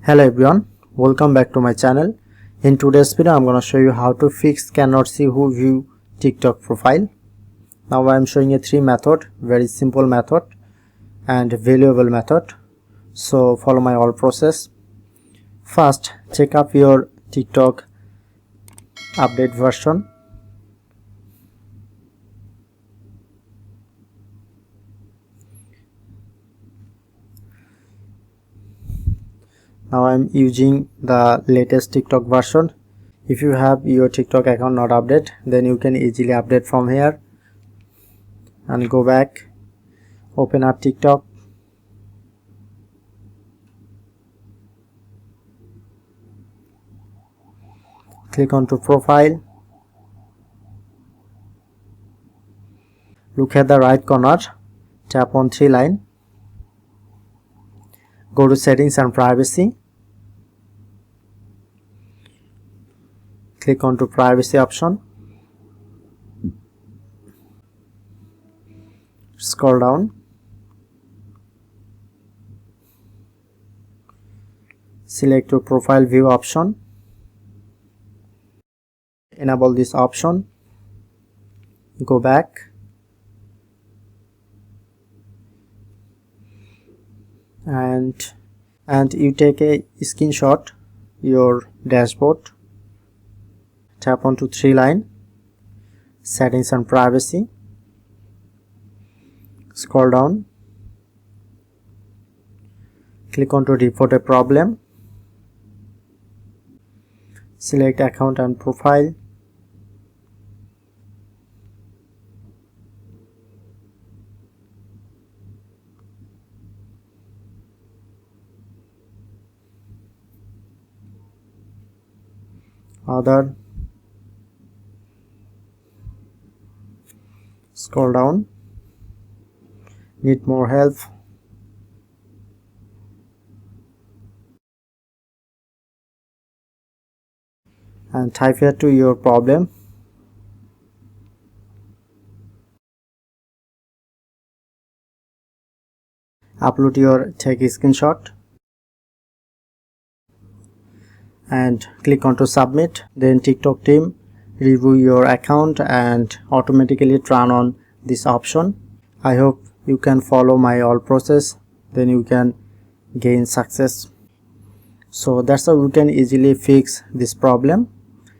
Hello everyone, welcome back to my channel. In today's video I'm going to show you how to fix cannot see who view TikTok profile. Now I am showing you three method, very simple method and valuable method. So follow my all process. First, check up your TikTok update version. Now I am using the latest TikTok version. If you have your TikTok account not updated, then you can easily update from here and go back, open up TikTok, click on to profile, look at the right corner, tap on three line, go to settings and privacy, click on to privacy option, scroll down, select your profile view option, enable this option, go back and you take a screenshot your dashboard, tap onto three line, settings and privacy, scroll down, click on to report a problem, select account and profile, other, scroll down, need more help, and type here to your problem, upload your take screenshot and click on to submit. Then TikTok team review your account and automatically turn on this option. I hope you can follow my all process, then you can gain success. So that's how you can easily fix this problem.